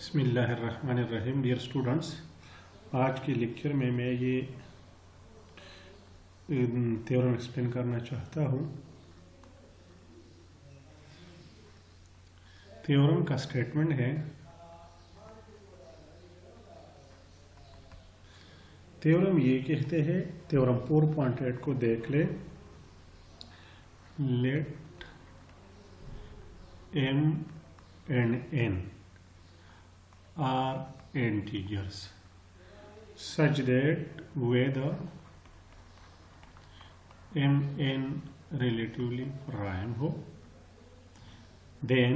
बिस्मिल्लाहिर्रहमानिर्रहीम। Dear students, आज के लेक्चर में मैं ये थ्योरम एक्सप्लेन करना चाहता हूँ। थ्योरम का स्टेटमेंट है, थ्योरम ये कहते हैं, थ्योरम 4.8 को देख ले। Let m and n are integers such that whether m n relatively prime हो, then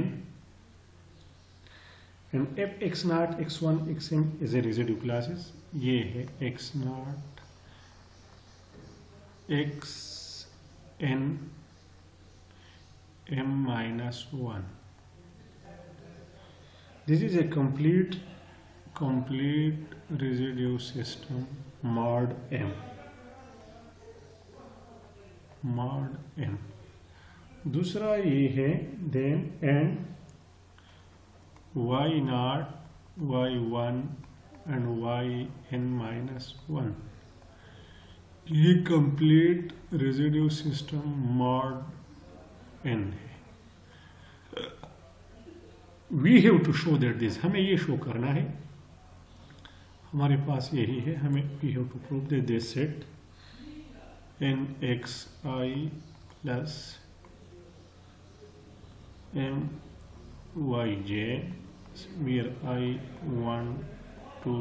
and f x naught x1 xm is a residue classes। ये है x naught x n m minus 1। This is a complete residue system mod m। दूसरा ये है then and y naught y1 and yn minus 1। ये complete residue system mod n है। We have to show that this, हमें ये show करना है, हमारे पास यही है, हमें we have to prove that this set n x I plus m y j where I 1 to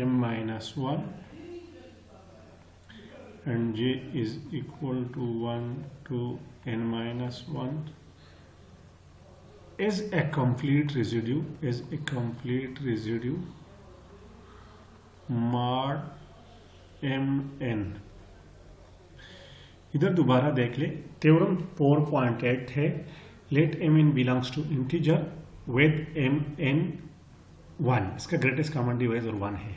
m minus 1 and j is equal to 1 to n minus 1 is a complete residue, mod mn। इधर दोबारा देख ले, theorem 4.8 है, let mn belongs to integer with mn 1, इसका greatest common divisor 1 है।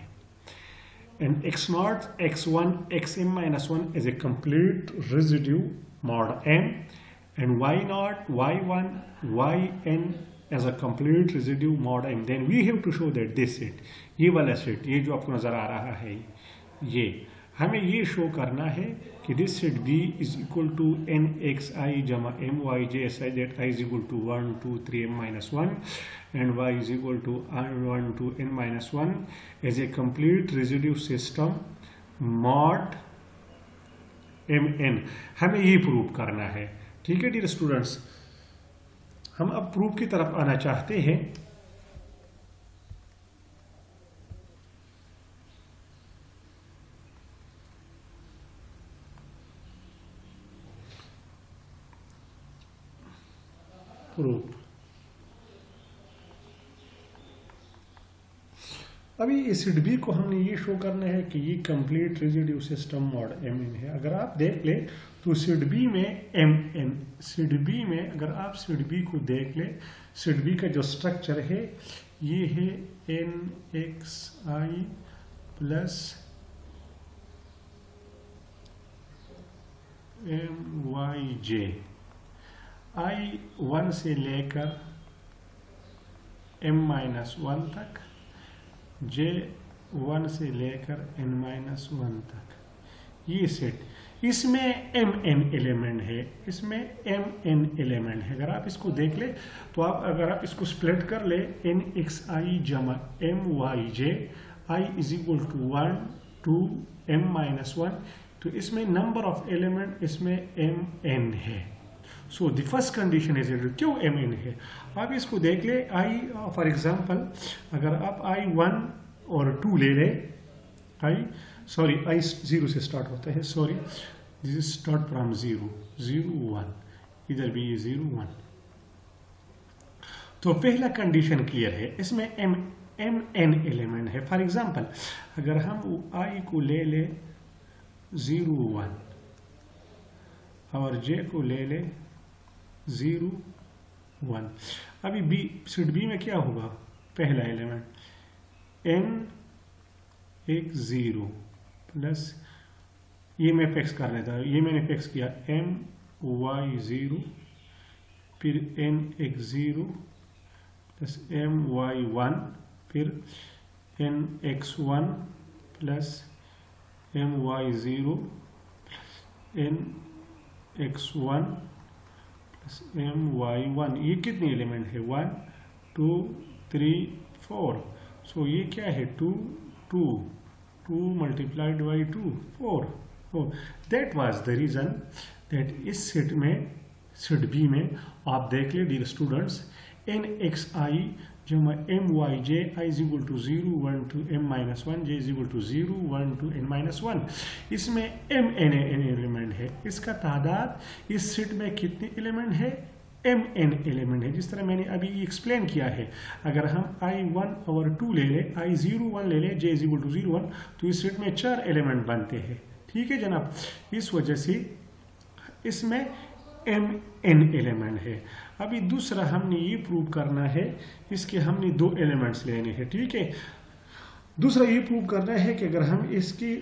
And x naught x1 xm minus 1 is a complete residue mod m, and y naught y1 yn as a complete residue mod m। Then we have to show that this set, ये वाला set, ये जो आपको नजर आ रहा है, ये हमें ये शो करना है कि this set b is equal to n x I जमा m y j such that I is equal to 1 2 3 m minus 1 and y is equal to 1 to n minus 1 as a complete residue system mod mn। हमें ये prove करना है, ठीक है dear students. हम अब proof की तरफ आना चाहते हैं। प्रूफ अभी इस बी को हमने ये शो करना है कि ये complete residue system mod M N है। अगर आप देख ले तो सिड बी में एम एन, सिड बी में अगर आप सिड बी को देख ले, सिड बी का जो स्ट्रक्चर है ये है एन एक्स आई प्लस एम वाई जे, आई 1 से लेकर m माइनस 1 तक, j 1 से लेकर n माइनस 1 तक, ये सेट। इसमें mn एलिमेंट है, इसमें mn एलिमेंट है। अगर आप इसको देख ले तो अगर आप इसको स्प्लिट कर ले, n x I जमा m y j I is equal to 1 to m minus 1, तो इसमें नंबर ऑफ एलिमेंट इसमें mn है। So the first condition is क्यों mn है, आप इसको देख ले। आई फॉर एग्जांपल अगर आप आई 1 और 2 ले ले, आई 0 से स्टार्ट होता है, sorry this is start from 0 0 1, इधर भी ये 0 1, तो पहला कंडीशन क्लियर है, इसमें mn एलिमेंट है। फॉर एग्जांपल अगर हम आई को ले ले 0 1 और j को ले ले 0 1, अभी बी सिड बी में क्या होगा, पहला एलिमेंट n एक 0 प्लस, ये मैं फिक्स कर लेता हूँ, ये मैंने फिक्स किया m y 0 फिर nx0 प्लस my1, फिर nx1 plus my0 nx1 plus my1। ये कितने एलिमेंट है? 1 2 3 4। सो ये क्या है? 2 2 2 multiplied by 2 4। That was the reason that इस सेट में, सेट बी में आप देख ले dear students, N X I जमा M Y J I is equal to 0 1 to m minus 1 J is equal to 0 1 to n minus 1। इसमें m n element है। इसका तादाद इस सेट में कितने एलिमेंट है? m n एलिमेंट है। जिस तरह मैंने अभी एक्सप्लेन किया है, अगर हम i1/2 ले ले, i01 ले ले, j इज इक्वल टू 0 1, तो इस सेट में 4 एलिमेंट बनते हैं। ठीक है जनाब, इस वजह से इसमें m n एलिमेंट है। अभी दूसरा हमने ये प्रूव करना है, इसके हमने 2 एलिमेंट्स लेने हैं। ठीक है, दूसरा ये प्रूव करना है कि अगर हम इसकी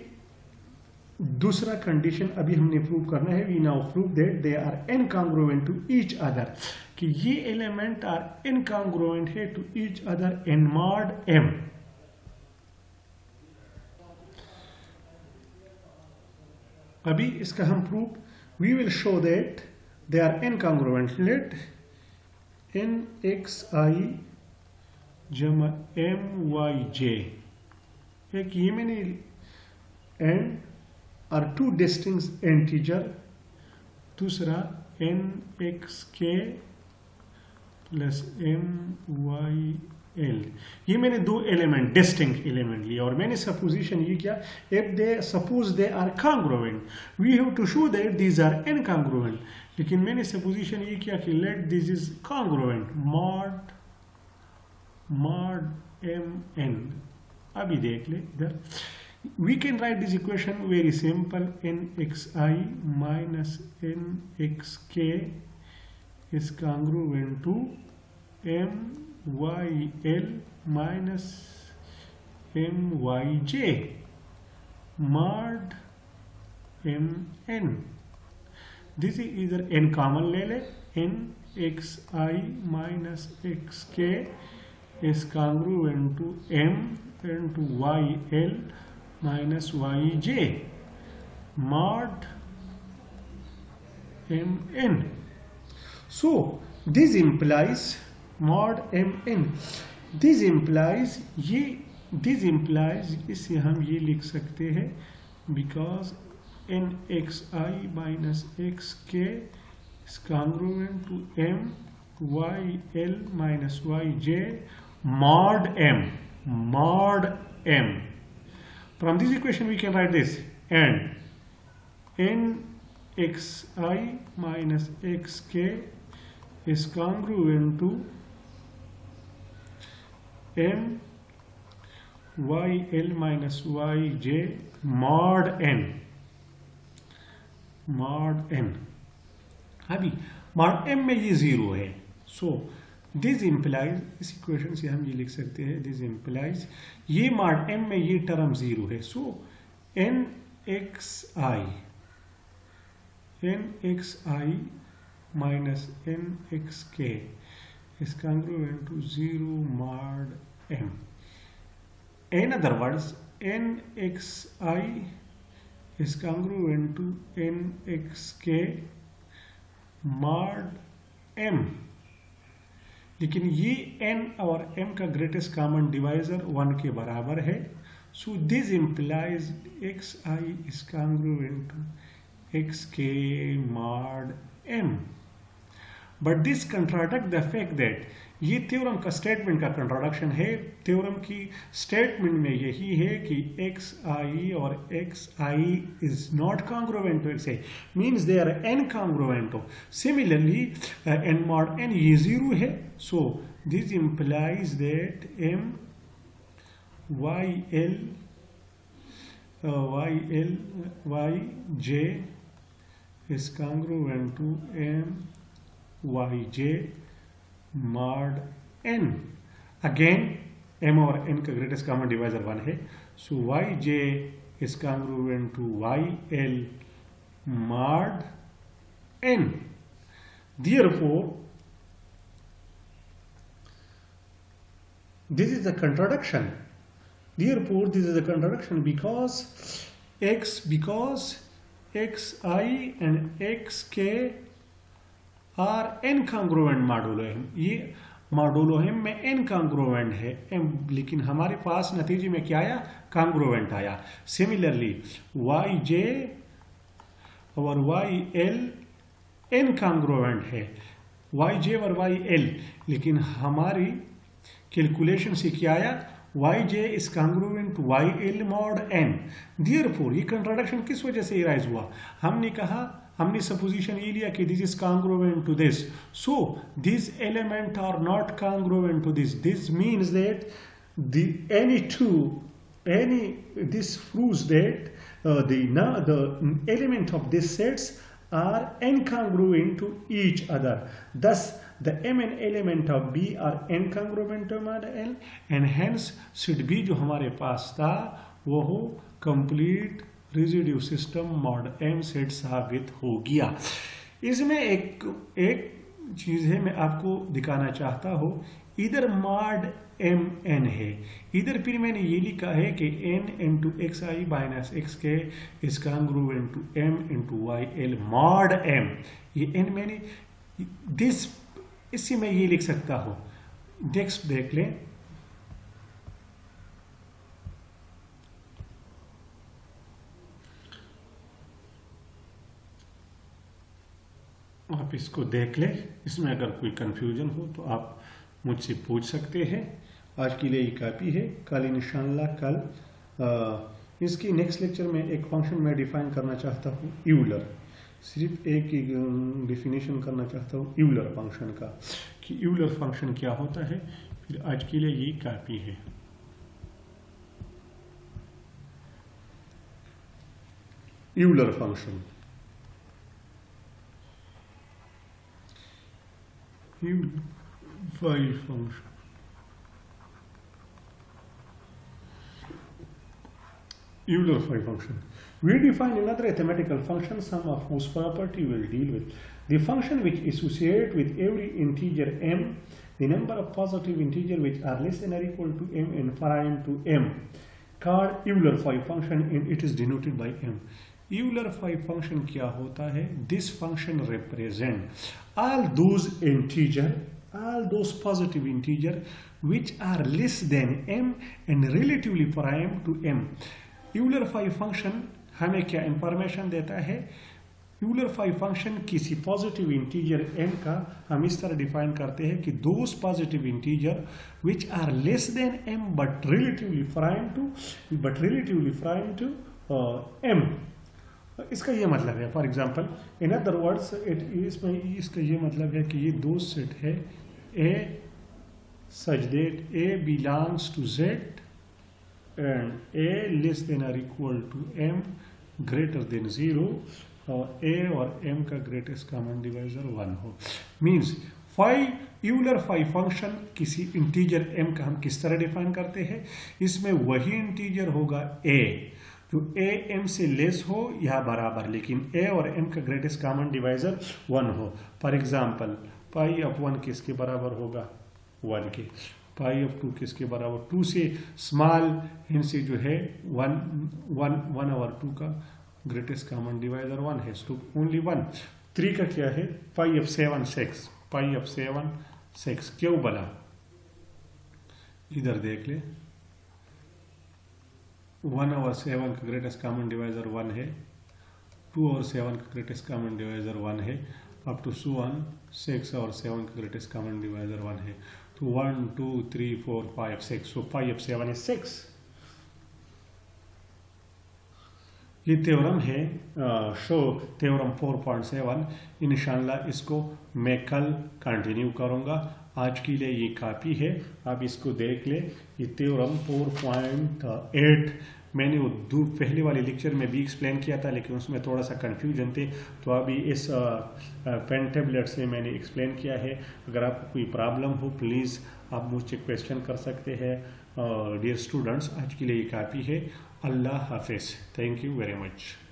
दूसरा कंडीशन अभी हमने प्रूव करना है, we now prove that they are incongruent to each other, कि ये एलिमेंट आर इनकॉन्ग्रुएंट है to each other in mod m। अभी इसका हम prove, we will show that they are incongruent। let nxi जमा myj, एक ये मैंने and are two distinct integer, दूसरा nxk प्लस myl। ये मैंने 2 एलिमेंट, डिस्टिंक्ट एलिमेंट लिया और मैंने सपोजिशन ये किया, if they suppose they are congruent we have to show that these are incongruent. लेकिन मैंने सपोजिशन ये किया कि let this is congruent mod mn। अभी देख ले इधर, we can write this equation very simple, nxi minus nxk is congruent to myl minus myj mod mn। This is इधर n कॉमन ले ले, nxi minus xk is congruent to m into yl minus yj mod mn। So this implies mod mn, this implies ये, this implies इसे हम ये लिख सकते हैं, because nxi minus xk is congruent to m yl minus yj mod m। From this equation we can write this, and nxi minus xk is congruent to m yl minus yj mod n। अभी mod m में ये 0 है, so this implies, इस equation से हम ये लिख सकते हैं, दिस इम्प्लाइज ये mod m में ये टर्म 0 है, सो nxi minus nxk is congruent to 0 mod m। In other words, nxi is congruent to nxk mod m। लेकिन ये n और m का ग्रेटेस्ट कॉमन डिवाइजर 1 के बराबर है, so this implies xi is congruent to xk mod m। But this contradict the fact that, ये theorem का statement का कंट्रोडक्शन है। थ्योरम की स्टेटमेंट में यही है कि xi और xi is not congruent to xi, means they are incongruent. Similarly n mod n ये 0 है, so this implies that m yl yj is congruent to m yj mod n। Again m और n का greatest common divisor 1 है, सो yj is congruent to yl mod n। Therefore this is a contradiction. Therefore this is a contradiction because xi and xk are incongruent modulo m. ये modulo m में incongruent है m, लेकिन हमारे पास नतीजे में क्या आया, कॉन्ग्रुएंट आया. सिमिलरली yj और yl इनकॉन्ग्रुएंट है, yj और yl, लेकिन हमारी कैलकुलेशन से क्या आया, yj is congruent to yl mod n. Therefore ये कंट्राडिक्शन किस वजह से राइज हुआ, हमने सपोजिशन ये लिया कि this is congruent to this, so these elements are not congruent to this. This means that this proves that the element of these sets are incongruent to each other. Thus the mn element of B are incongruent to mod L, and hence set B जो हमारे पास था वो complete residue system mod m set साबित हो गया. इसमें एक चीज है मैं आपको दिखाना चाहता हूँ. इधर मॉड m n है, इधर फिर मैंने ये लिखा है कि n into X I minus X K is congruent to m into Y L mod m. ये n मैंने इससे मैं ये लिख सकता हूँ. नेक्स्ट देख लें. आप इसको देख लें, इसमें अगर कोई कंफ्यूजन हो तो आप मुझसे पूछ सकते हैं. आज के लिए ये काफ़ी है. कल इंशाल्लाह इसकी नेक्स्ट लेक्चर में एक फंक्शन मैं डिफाइन करना चाहता हूँ यूलर. सिर्फ एक ही डिफिनेशन करना चाहता हूँ यूलर फंक्शन का कि यूलर फंक्शन क्या होता है. फिर आज के लिए ये काफ़ी है. Euler function function. Euler phi function. We define another arithmetical function, sum of whose property we will deal with. The function which associates with every integer m the number of positive integers which are less than or equal to m and prime to m, called Euler phi function, and it is denoted by m. Euler phi function क्या होता है? This function represent all those positive integer which are less than m and relatively prime to m. Euler phi function हमें क्या information देता है? Euler phi function किसी positive integer m का हम इस तरह डिफाइन करते हैं कि those positive integer which are less than m but relatively prime to m. इसका ये मतलब है, for example in other words इसमें इसका ये मतलब है कि ये दो सेट है A such that A belongs to Z and A less than or equal to M greater than 0 और A और M का ग्रेटेस्ट कॉमन डिवाइजर 1 हो. मीन्स यूलर फाई फंक्शन किसी इंटीजर M का हम किस तरह डिफाइन करते हैं? इसमें वही इंटीजर होगा A जो a m से लेस हो या बराबर, लेकिन a और m का ग्रेटेस्ट कॉमन डिवाइजर 1 हो. फॉर एग्जांपल पाई ऑफ 1 किसके बराबर होगा? 1 के. पाई ऑफ 2 किसके बराबर? 2 से स्मॉल n से जो है 1 और 2 का ग्रेटेस्ट कॉमन डिवाइजर 1 है, सो ओनली 1. 3 का क्या है? पाई ऑफ 7 6. पाई ऑफ 7 6 क्यों बना? इधर देख ले. 1 और 7 का ग्रेटेस्ट कॉमन डिवाइजर 1 है, 2 और 7 का ग्रेटेस्ट कॉमन डिवाइजर 1 है, अप टू 6 और 7 का ग्रेटेस्ट कॉमन डिवाइजर 1 है. तो 1 2 3 4 5 6, सो 5 ऑफ 7 इज 6. ये थ्योरम है शो थ्योरम 4.7. इंशाल्लाह इसको मैं कल कंटिन्यू करूँगा. आज के लिए ये काफ़ी है, आप इसको देख ले. ये थ्योरम 4.8 मैंने वो पहले वाले लेक्चर में भी एक्सप्लेन किया था, लेकिन उसमें थोड़ा सा कन्फ्यूजन थे, तो अभी इस पेन टेबलेट से मैंने एक्सप्लेन किया है. अगर आपको कोई प्रॉब्लम हो प्लीज़ आप मुझसे क्वेश्चन कर सकते हैं. डियर स्टूडेंट्स, आज के लिए ये काफ़ी है. अल्लाह हाफिज़. Thank you very much.